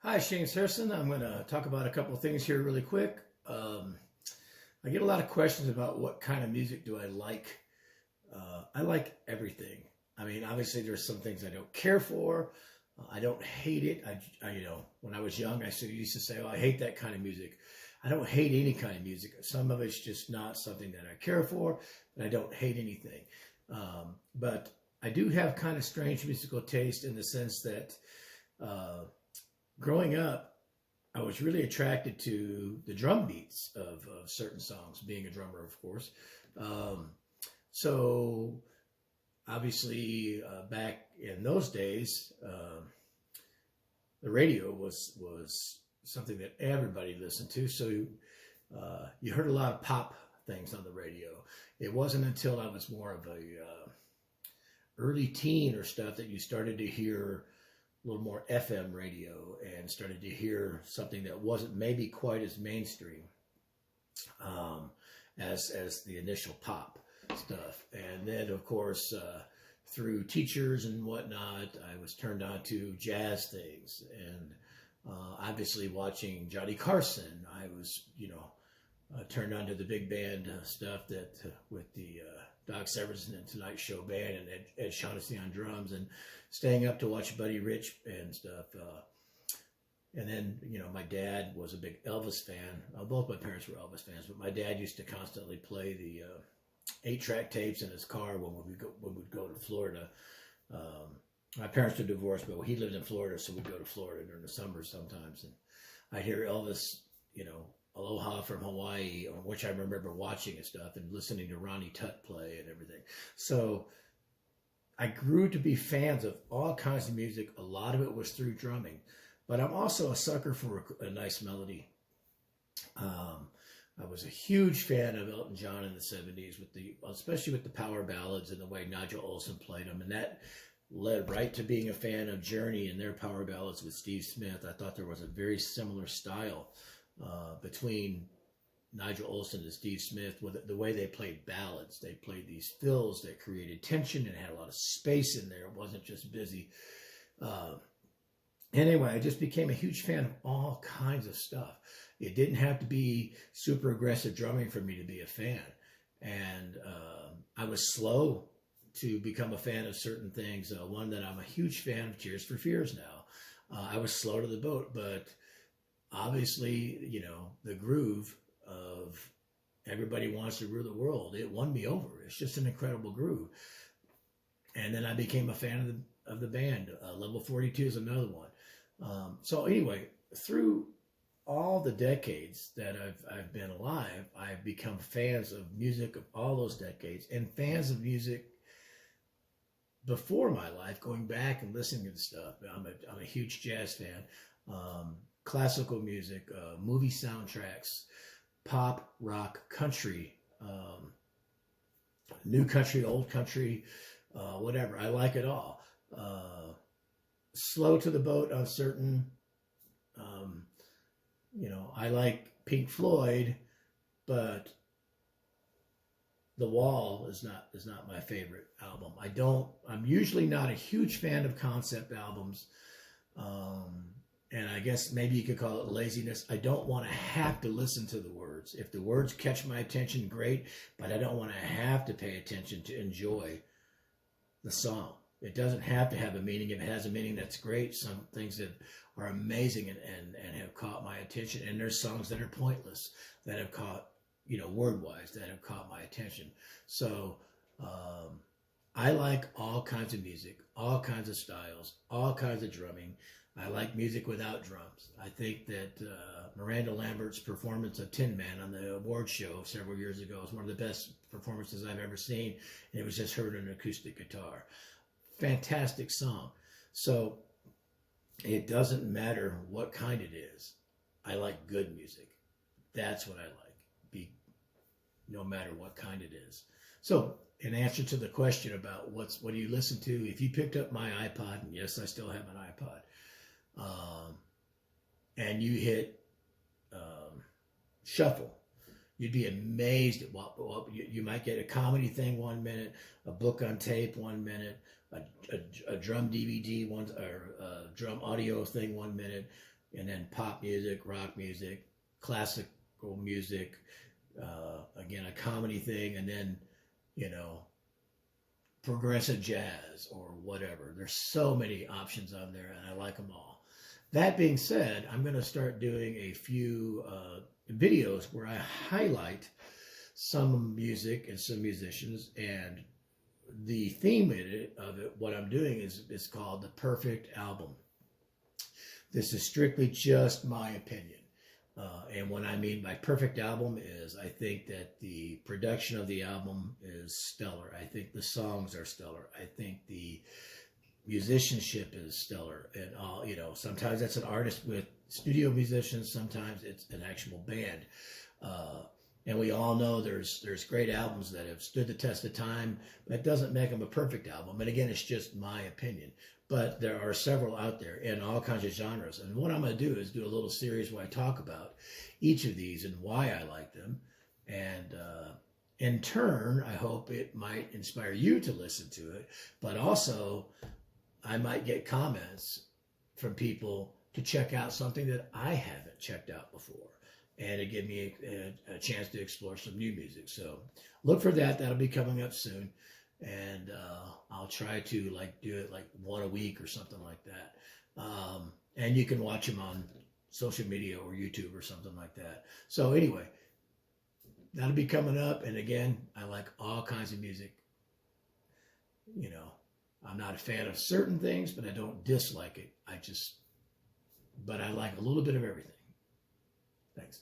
Hi, Shane Harrison. I'm going to talk about a couple of things here really quick. I get a lot of questions about what kind of music do I like. I like everything. I mean, obviously, there's some things I don't care for. I don't hate it. When I was young, used to say, "Oh, I hate that kind of music." I don't hate any kind of music. Some of it's just not something that I care for, but I don't hate anything. But I do have kind of strange musical taste in the sense that. Growing up, I was really attracted to the drum beats of certain songs, being a drummer, of course. Um, so, obviously, back in those days, the radio was something that everybody listened to. So, you heard a lot of pop things on the radio. It wasn't until I was more of a early teen or stuff that you started to hear a little more FM radio and started to hear something that wasn't maybe quite as mainstream as the initial pop stuff. And then, of course, through teachers and whatnot, I was turned on to jazz things. And obviously watching Johnny Carson, I was, turned on to the big band stuff that with the Doc Severinsen and Tonight Show band and Ed Shaughnessy on drums, and staying up to watch Buddy Rich and stuff. And then, my dad was a big Elvis fan. Both my parents were Elvis fans, but my dad used to constantly play the 8-track tapes in his car when we'd go to Florida. My parents were divorced, but he lived in Florida, so we'd go to Florida during the summer sometimes. And I'd hear Elvis, Aloha from Hawaii, which I remember watching and stuff and listening to Ronnie Tutt play and everything. So I grew to be fans of all kinds of music. A lot of it was through drumming, but I'm also a sucker for a nice melody. I was a huge fan of Elton John in the 70s, especially with the power ballads and the way Nigel Olsson played them. And that led right to being a fan of Journey and their power ballads with Steve Smith. I thought there was a very similar style between Nigel Olsson and Steve Smith, with the way they played ballads. They played these fills that created tension and had a lot of space in there. It wasn't just busy. Anyway, I just became a huge fan of all kinds of stuff. It didn't have to be super aggressive drumming for me to be a fan. And I was slow to become a fan of certain things. One that I'm a huge fan of, Tears for Fears now. I was slow to the boat, but obviously, the groove of Everybody Wants to Rule the World, it won me over. It's just an incredible groove. And then I became a fan of the band. Level 42 is another one. So anyway, through all the decades that I've been alive, I've become fans of music of all those decades, and fans of music before my life, going back and listening to stuff. I'm a huge jazz fan. Classical music, movie soundtracks, pop, rock, country, new country, old country, whatever. I like it all. Slow to the boat on certain, I like Pink Floyd, but The Wall is not my favorite album. I'm usually not a huge fan of concept albums. And I guess maybe you could call it laziness. I don't want to have to listen to the words. If the words catch my attention, great, but I don't want to have to pay attention to enjoy the song. It doesn't have to have a meaning. If it has a meaning, that's great. Some things that are amazing and have caught my attention. And there's songs that are pointless that have caught, word-wise, that have caught my attention. So I like all kinds of music, all kinds of styles, all kinds of drumming. I like music without drums. I think that Miranda Lambert's performance of Tin Man on the award show several years ago is one of the best performances I've ever seen. And it was just her and an acoustic guitar. Fantastic song. So it doesn't matter what kind it is. I like good music. That's what I like, no matter what kind it is. So in answer to the question about what do you listen to, if you picked up my iPod, and yes, I still have an iPod, and you hit shuffle, you'd be amazed at what you might get. A comedy thing 1 minute, a book on tape 1 minute, a drum DVD or a drum audio thing 1 minute, and then pop music, rock music, classical music, again, a comedy thing, and then, you know, progressive jazz or whatever. There's so many options on there, and I like them all. That being said, I'm going to start doing a few videos where I highlight some music and some musicians, and the theme of it, what I'm doing is called The Perfect Album. This is strictly just my opinion. And what I mean by perfect album is I think that the production of the album is stellar. I think the songs are stellar. I think the musicianship is stellar. And all, you know, sometimes that's an artist with studio musicians. Sometimes it's an actual band. And we all know there's great albums that have stood the test of time. That doesn't make them a perfect album. And again, it's just my opinion. But there are several out there in all kinds of genres. And what I'm going to do is do a little series where I talk about each of these and why I like them. And in turn, I hope it might inspire you to listen to it. But also, I might get comments from people to check out something that I haven't checked out before. And it give me a chance to explore some new music. So look for that. That'll be coming up soon. And I'll try to like do it like one a week or something like that. And you can watch them on social media or YouTube or something like that. So anyway, that'll be coming up. And again, I like all kinds of music. You know, I'm not a fan of certain things, but I don't dislike it. But I like a little bit of everything. Thanks.